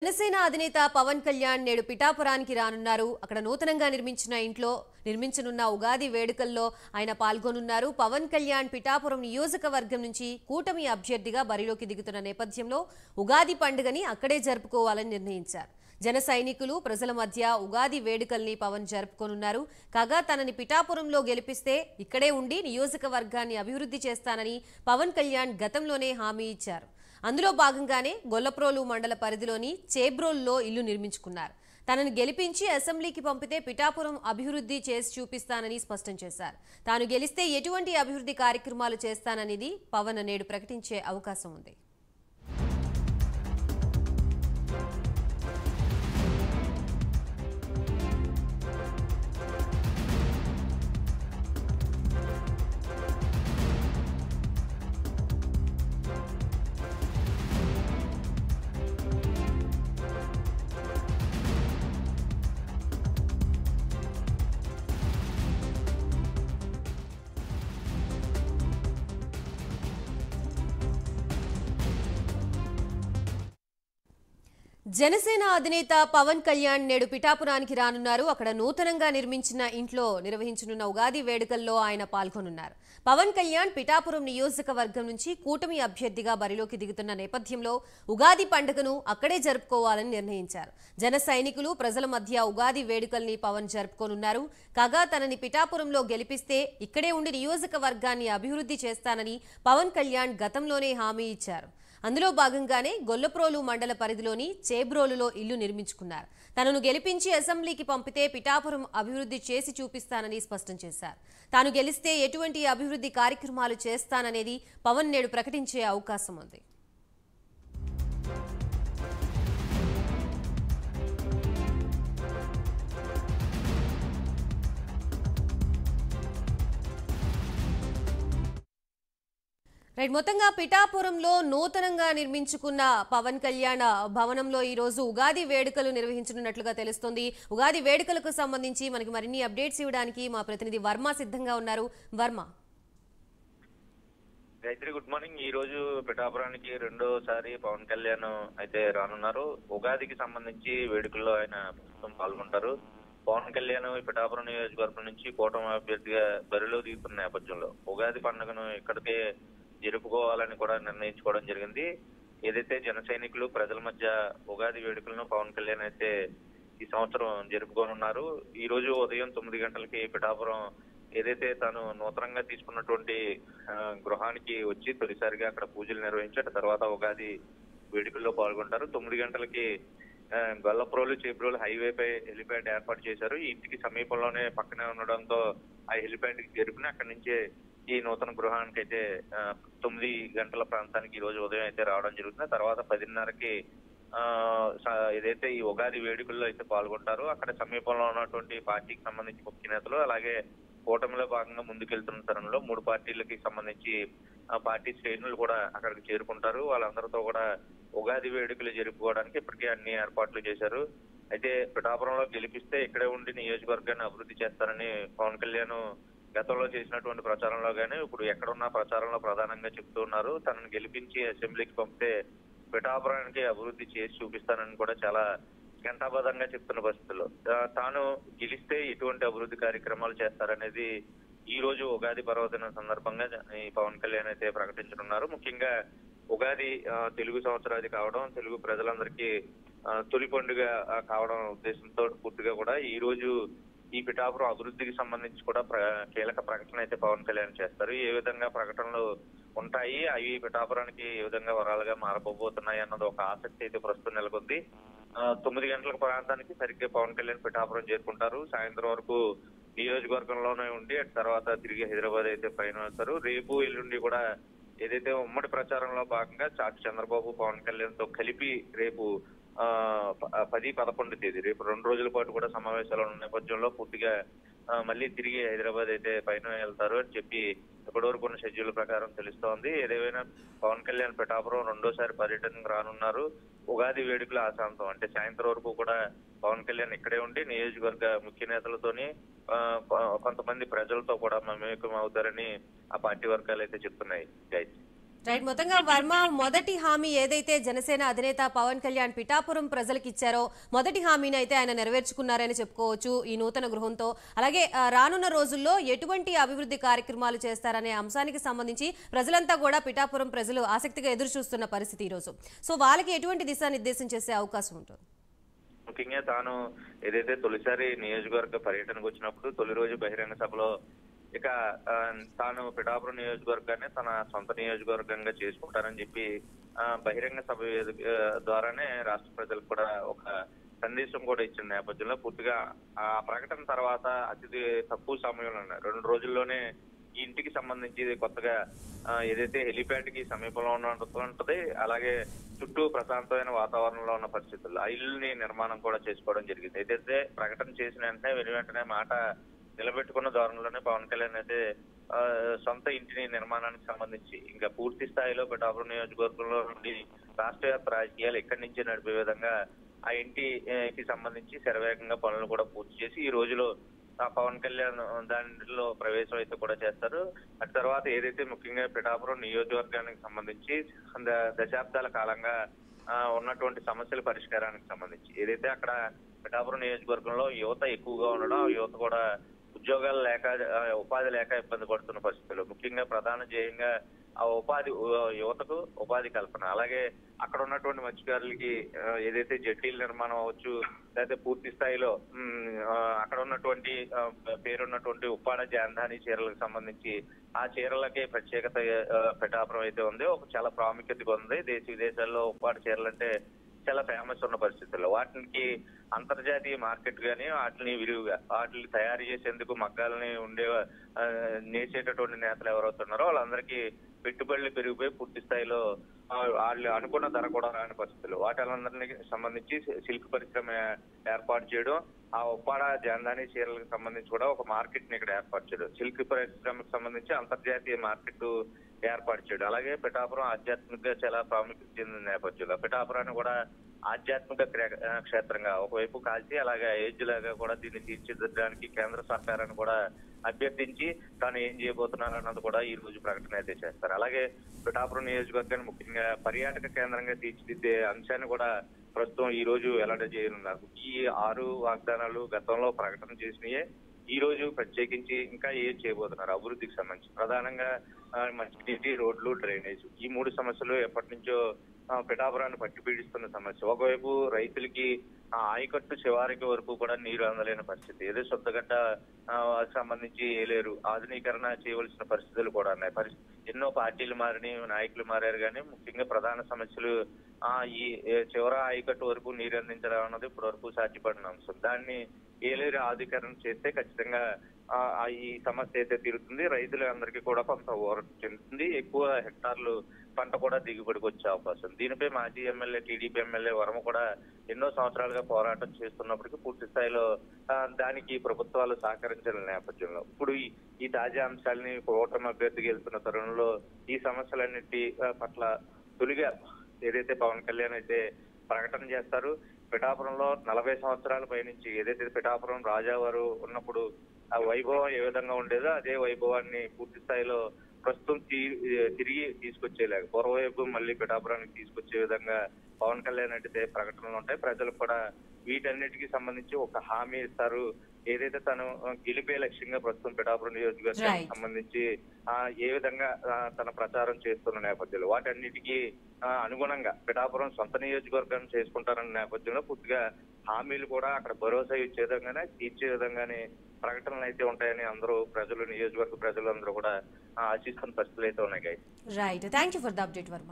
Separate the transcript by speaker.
Speaker 1: జనసేన అధినేత పవన్ కళ్యాణ్ నేడు పిఠాపురానికి రానున్నారు. అక్కడ నూతనంగా నిర్మించనున్న ఉగాది వేడుకల్లో ఆయన పాల్గొనున్నారు. పవన్ కళ్యాణ్ పిఠాపురం నియోజకవర్గం నుంచి కూటమి అభ్యర్థిగా బరిలోకి దిగుతున్న నేపథ్యంలో ఉగాది పండుగని అక్కడే జరుపుకోవాలని నిర్ణయించారు. జన సైనికులు ప్రజల మధ్య ఉగాది వేడుకల్ని పవన్ జరుపుకోనున్నారు. కాగా తనని పిఠాపురంలో గెలిపిస్తే ఇక్కడే ఉండి నియోజకవర్గాన్ని అభివృద్ధి చేస్తానని పవన్ కళ్యాణ్ గతంలోనే హామీ ఇచ్చారు. అందులో భాగంగానే గొల్లప్రోలు మండల పరిధిలోని చేబ్రోలులో ఇల్లు నిర్మించుకున్నారు. తనను గెలిపించి అసెంబ్లీకి పంపితే పిఠాపురం అభివృద్ధి చేసి చూపిస్తానని స్పష్టం చేశారు. తాను గెలిస్తే ఎటువంటి అభివృద్ధి కార్యక్రమాలు చేస్తాననేది పవన్ నేడు ప్రకటించే అవకాశం ఉంది. జనసేన అధినేత పవన్ కళ్యాణ్ నేడు పిఠాపురానికి రానున్నారు. అక్కడ నూతనంగా నిర్మించిన ఇంట్లో నిర్వహించనున్న ఉగాది వేడుకల్లో ఆయన పాల్గొనున్నారు. పవన్ కళ్యాణ్ పిఠాపురం నియోజకవర్గం నుంచి కూటమి అభ్యర్థిగా బరిలోకి దిగుతున్న నేపథ్యంలో ఉగాది పండుగను అక్కడే జరుపుకోవాలని నిర్ణయించారు. జన సైనికులు ప్రజల మధ్య ఉగాది వేడుకల్ని పవన్ జరుపుకోనున్నారు. కాగా తనని పిఠాపురంలో గెలిపిస్తే ఇక్కడే ఉండి నియోజకవర్గాన్ని అభివృద్ధి చేస్తానని పవన్ కళ్యాణ్ గతంలోనే హామీ ఇచ్చారు. అందులో భాగంగానే గొల్లప్రోలు మండల పరిధిలోని చేబ్రోలులో ఇల్లు నిర్మించుకున్నారు. తనను గెలిపించి అసెంబ్లీకి పంపితే పిఠాపురం అభివృద్ధి చేసి చూపిస్తానని స్పష్టం చేశారు. తాను గెలిస్తే ఎటువంటి అభివృద్ధి కార్యక్రమాలు చేస్తాననేది పవన్ నేడు ప్రకటించే అవకాశం ఉంది. మొత్తంగా పిఠాపురంలో నూతనంగా నిర్మించుకున్న పవన్ కళ్యాణ్ భవనంలో ఈ రోజు ఉగాది వేడుకలు నిర్వహించనున్నట్లుగా తెలుస్తోంది. ఉగాది వేడుకలకు సంబంధించి మనకి మరిన్ని అప్డేట్స్ ఇవ్వడానికి మా ప్రతినిధి వర్మ సిద్ధంగా ఉన్నారు. Varma,
Speaker 2: Gayatri, good morning. ఈ రోజు పిఠాపురానికి రెండోసారి పవన్ కళ్యాణ్ అయితే రానున్నారు. ఉగాదికి సంబంధించి వేడుకల్లో ఆయన ప్రస్తుతం పాల్గొంటారు. పవన్ కళ్యాణ్ పిఠాపురం నియోజకవర్గం నుంచి కూటమి అభ్యర్థిగా బరిలో దిగుతున్న నేపథ్యంలో ఉగాది పండుగను ఇక్కడికే జరుపుకోవాలని కూడా నిర్ణయించుకోవడం జరిగింది. ఏదైతే జన సైనికులు ప్రజల మధ్య ఉగాది వేడుకలను పవన్ కళ్యాణ్ అయితే ఈ సంవత్సరం జరుపుకోనున్నారు. ఈ రోజు ఉదయం 9 గంటలకి పిఠాపురం ఏదైతే తాను నూతనంగా తీసుకున్నటువంటి గృహానికి వచ్చి తొలిసారిగా అక్కడ పూజలు నిర్వహించారు. తర్వాత ఉగాది వేడుకల్లో పాల్గొంటారు. 9 గంటలకి గొల్లప్రోలు చేబ్రోలు హైవేపై హెలిప్యాడ్ ఏర్పాటు చేశారు. ఈ ఇంటికి సమీపంలోనే పక్కనే ఉండడంతో ఆ హెలిప్యాడ్ కి చేరుకుని అక్కడి నుంచే ఈ నూతన గృహానికి అయితే 9 గంటల ప్రాంతానికి ఈ రోజు ఉదయం అయితే రావడం జరుగుతుంది. తర్వాత 10:30కి ఏదైతే ఈ ఉగాది వేడుకల్లో అయితే పాల్గొంటారో అక్కడ సమీపంలో ఉన్నటువంటి పార్టీకి సంబంధించి ముఖ్య నేతలు, అలాగే కూటమిలో భాగంగా ముందుకెళ్తున్న తరుణంలో 3 పార్టీలకి సంబంధించి పార్టీ శ్రేణులు కూడా అక్కడికి చేరుకుంటారు. వాళ్ళందరితో కూడా ఉగాది వేడుకలు జరుపుకోవడానికి ఇప్పటికే అన్ని ఏర్పాట్లు చేశారు. అయితే పిఠాపురంలో గెలిపిస్తే ఇక్కడే ఉండి నియోజకవర్గాన్ని అభివృద్ధి చేస్తారని పవన్ కళ్యాణ్ గతంలో చేసినటువంటి ప్రచారంలో గానీ ఇప్పుడు ఎక్కడున్న ప్రచారంలో ప్రధానంగా చెప్తూ ఉన్నారు. తనను గెలిపించి అసెంబ్లీకి పంపితే పిఠాపురానికి అభివృద్ధి చేసి చూపిస్తానని కూడా చాలా ఘంటాబద్ధంగా చెప్తున్న పరిస్థితుల్లో తాను గెలిస్తే ఎటువంటి అభివృద్ధి కార్యక్రమాలు చేస్తారనేది ఈ రోజు ఉగాది పర్వదినం సందర్భంగా ఈ పవన్ కళ్యాణ్ అయితే ప్రకటించనున్నారు. ముఖ్యంగా ఉగాది తెలుగు సంవత్సరాది కావడం, తెలుగు ప్రజలందరికీ తొలి పండుగ కావడం ఉద్దేశంతో పూర్తిగా కూడా ఈ రోజు ఈ పిఠాపురం అభివృద్ధికి సంబంధించి కూడా కీలక ప్రకటన అయితే పవన్ కళ్యాణ్ చేస్తారు. ఏ విధంగా ప్రకటనలు ఉంటాయి, అవి పిఠాపురానికి ఏ విధంగా వరాలుగా మారబోతున్నాయి అన్నది ఒక ఆసక్తి అయితే ప్రస్తుతం నెలకొంది. 9 గంటల ప్రాంతానికి సరిగ్గా పవన్ కళ్యాణ్ పిఠాపురం చేరుకుంటారు. సాయంత్రం వరకు నియోజకవర్గంలోనే ఉండి తర్వాత తిరిగి హైదరాబాద్ అయితే పైన వెళ్తారు. రేపు ఎల్లుండి కూడా ఏదైతే ఉమ్మడి ప్రచారంలో భాగంగా చాటి చంద్రబాబు పవన్ కళ్యాణ్ తో కలిపి రేపు 10, 11 తేదీ రేపు 2 రోజుల పాటు కూడా సమావేశాలు ఉన్న నేపథ్యంలో పూర్తిగా మళ్ళీ తిరిగి హైదరాబాద్ అయితే పైన వెళ్తారు అని చెప్పి ఇప్పటివరకు ఉన్న షెడ్యూల్ ప్రకారం తెలుస్తోంది. ఏదేమైనా పవన్ కళ్యాణ్ పిఠాపురం రెండోసారి పర్యటనకు రానున్నారు. ఉగాది వేడుకల ఆశాంతం అంటే సాయంత్రం వరకు కూడా పవన్ కళ్యాణ్ ఇక్కడే ఉండి నియోజకవర్గ ముఖ్య నేతలతోని కొంతమంది ప్రజలతో కూడా మమేకం అవుతారని ఆ పార్టీ వర్గాలు అయితే చెప్తున్నాయి.
Speaker 1: రైట్, మొత్తంగా వర్మ మొదటి హామీ ఏదైతే జనసేన అధినేత పవన్ కళ్యాణ్ పిఠాపురం ప్రజలకు ఇచ్చారో మొదటి హామీని అయితే ఆయన నెరవేర్చుకున్నారని చెప్పుకోవచ్చు ఈ నూతన గృహంతో. అలాగే రానున్న రోజుల్లో ఎటువంటి అభివృద్ధి కార్యక్రమాలు చేస్తారనే అంశానికి సంబంధించి ప్రజలంతా కూడా పిఠాపురం ప్రజలు ఆసక్తిగా ఎదురు చూస్తున్న పరిస్థితి ఈ రోజు. సో వాళ్ళకి ఎటువంటి దిశానిర్దేశం చేసే అవకాశం ఉంటుంది?
Speaker 2: ముఖ్యంగా తాను ఏదైతే తొలిసారి నియోజకవర్గ పర్యటనకు వచ్చినప్పుడు తొలి రోజు బహిరంగ సభలో ఇక తాను పిఠాపురం నియోజకవర్గాన్ని తన సొంత నియోజకవర్గంగా చేసుకుంటారని చెప్పి బహిరంగ సభ ద్వారానే రాష్ట్ర ప్రజలకు కూడా ఒక సందేశం కూడా ఇచ్చిన నేపథ్యంలో పూర్తిగా ఆ ప్రకటన తర్వాత అతి తక్కువ సమయంలో 2 రోజుల్లోనే ఈ ఇంటికి సంబంధించి కొత్తగా ఏదైతే హెలిప్యాడ్ కి సమీపంలో ఉంటది, అలాగే చుట్టూ ప్రశాంతమైన వాతావరణంలో ఉన్న పరిస్థితుల్లో ఆ ఇల్లుని నిర్మాణం కూడా చేసుకోవడం జరిగింది. ఏదైతే ప్రకటన చేసిన వెంటనే మాట నిలబెట్టుకున్న ధోరణిలోనే పవన్ కళ్యాణ్ అయితే సొంత ఇంటిని నిర్మాణానికి సంబంధించి ఇంకా పూర్తి స్థాయిలో పిఠాపురం నియోజకవర్గంలో నుండి రాష్ట్ర వ్యాప్త రాజకీయాలు ఇక్కడి నుంచే నడిపే విధంగా ఆ ఇంటికి సంబంధించి శరవేగంగా పనులు కూడా పూర్తి చేసి ఈ రోజులో పవన్ కళ్యాణ్ దానిలో ప్రవేశం అయితే కూడా చేస్తారు. అటు తర్వాత ఏదైతే ముఖ్యంగా పిఠాపురం నియోజకవర్గానికి సంబంధించి దశాబ్దాల కాలంగా ఉన్నటువంటి సమస్యల పరిష్కారానికి సంబంధించి ఏదైతే అక్కడ పిఠాపురం నియోజకవర్గంలో యువత ఎక్కువగా ఉండడం, యువత కూడా ఉద్యోగాలు లేక ఉపాధి లేక ఇబ్బంది పడుతున్న పరిస్థితులు, ముఖ్యంగా ప్రధాన ధ్యేయంగా ఆ యువతకు ఉపాధి కల్పన, అలాగే అక్కడ ఉన్నటువంటి మత్స్యకారులకి ఏదైతే జట్టీల నిర్మాణం అవ్వచ్చు, లేకపోతే పూర్తి స్థాయిలో అక్కడ ఉన్నటువంటి పేరున్నటువంటి ఉప్పాడ జాంధాని చీరలకు సంబంధించి ఆ చీరలకే ప్రత్యేకత పిఠాపురం అయితే ఉంది, ఒక చాలా ప్రాముఖ్యతగా ఉంది. దేశ విదేశాల్లో ఉప్పాడ చీరలు అంటే చాలా ఫేమస్ ఉన్న పరిస్థితుల్లో వాటికి అంతర్జాతీయ మార్కెట్ గానీ వాటిని విరివిగా వాటిని తయారు చేసేందుకు మగ్గాలని నేర్చేటటువంటి నేతలు ఎవరవుతున్నారో వాళ్ళందరికీ పెట్టుబడులు పెరిగిపోయి పూర్తి స్థాయిలో వాళ్ళు అనుకున్న ధర కూడా రాని పరిస్థితులు వాటిలందరినీ సంబంధించి సిల్క్ పరిశ్రమ ఏర్పాటు చేయడం, ఆ ఉప్పాడ జాందాని చీరలకు సంబంధించి కూడా ఒక మార్కెట్ ని ఇక్కడ ఏర్పాటు చేయడం, సిల్క్ పరిశ్రమకు సంబంధించి అంతర్జాతీయ మార్కెట్ ఏర్పాటు చేయడం, అలాగే పిఠాపురం ఆధ్యాత్మికంగా చాలా ప్రాముఖ్యత చెందిన నేపథ్యంలో పిఠాపురాన్ని కూడా ఆధ్యాత్మిక క్షేత్రంగా ఒకవైపు కాల్చి అలాగే అయోధ్యలాగా కూడా దీన్ని తీర్చిదిద్దడానికి కేంద్ర సర్కారాన్ని కూడా అభ్యర్థించి తాను ఏం చేయబోతున్నారు అన్నది కూడా ఈ రోజు ప్రకటన అయితే చేస్తారు. అలాగే పిఠాపురం నియోజకవర్గాన్ని ముఖ్యంగా పర్యాటక కేంద్రంగా తీర్చిదిద్దే అంశాన్ని కూడా ప్రస్తుతం ఈ రోజు వెల్లడి చేయనున్నారు. ఈ 6 వాగ్దానాలు గతంలో ప్రకటన చేసినయే ఈ రోజు ప్రత్యేకించి ఇంకా ఏం చేయబోతున్నారు అభివృద్ధికి సంబంధించి ప్రధానంగా మంచినీటి, రోడ్లు, డ్రైనేజ్ ఈ 3 సమస్యలు ఎప్పటి నుంచో పిఠాపురాన్ని పట్టి పీడిస్తున్న సమస్య. ఒకవైపు రైతులకి ఆయకట్టు శివారికి వరకు కూడా నీరు అందలేని పరిస్థితి, ఏదో శుద్ధగడ్డ సంబంధించి ఏలేరు ఆధునీకరణ చేయవలసిన పరిస్థితులు కూడా ఉన్నాయి. ఎన్నో పార్టీలు మారిని, నాయకులు మారారు, కానీ ముఖ్యంగా ప్రధాన సమస్యలు ఈ చివర ఆయకట్టు వరకు నీరు అందించడం అన్నది ఇప్పటి వరకు సాధ్యపడిన అంశం. దాన్ని ఏలేరు ఆధునీకరణ చేస్తే ఖచ్చితంగా ఈ సమస్య అయితే తీరుతుంది, రైతులందరికీ కూడా కొంత ఊరట చెందుతుంది, ఎక్కువ హెక్టార్లు పంట కూడా దిగుబడికి వచ్చే అవకాశం. దీనిపై మాజీ ఎమ్మెల్యే, టీడీపీ ఎమ్మెల్యే వర్మ కూడా ఎన్నో సంవత్సరాలుగా పోరాటం చేస్తున్నప్పటికీ పూర్తి స్థాయిలో దానికి ప్రభుత్వాలు సహకరించిన నేపథ్యంలో ఇప్పుడు ఈ తాజా అంశాలని కూటమి అభ్యర్థికి వెళ్తున్న తరుణంలో ఈ సమస్యలన్నిటి పట్ల తొలిగా ఏదైతే పవన్ కళ్యాణ్ అయితే ప్రకటన చేస్తారు. పిఠాపురంలో 40 సంవత్సరాల పైనుంచి ఏదైతే పిఠాపురం రాజావారు ఉన్నప్పుడు ఆ వైభవం ఏ విధంగా ఉండేదో అదే వైభవాన్ని పూర్తి స్థాయిలో ప్రస్తుతం తిరిగి తీసుకొచ్చేలాగా పూర్వవైపు మళ్ళీ పిఠాపురానికి తీసుకొచ్చే విధంగా పవన్ కళ్యాణ్ అంటే ప్రకటనలు ఉంటాయి. ప్రజలకు కూడా వీటన్నిటికీ సంబంధించి ఒక హామీ ఇస్తారు. ఏదైతే తను గెలిపే లక్ష్యంగా ప్రస్తుతం పిఠాపురం నియోజకవర్గానికి సంబంధించి ఏ విధంగా తన ప్రచారం చేస్తున్న నేపథ్యంలో వాటన్నిటికీ అనుగుణంగా పిఠాపురం సొంత నియోజకవర్గాన్ని చేసుకుంటారన్న నేపథ్యంలో పూర్తిగా హామీలు కూడా అక్కడ భరోసా ఇచ్చే విధంగానే తీర్చే విధంగానే ప్రకటనలు అయితే ఉంటాయని అందరూ నియోజకవర్గ ప్రజలందరూ కూడా ఆశిస్తున్న పరిస్థితులు అయితే ఉన్నాయి.
Speaker 1: Right, thank you for the update Varma.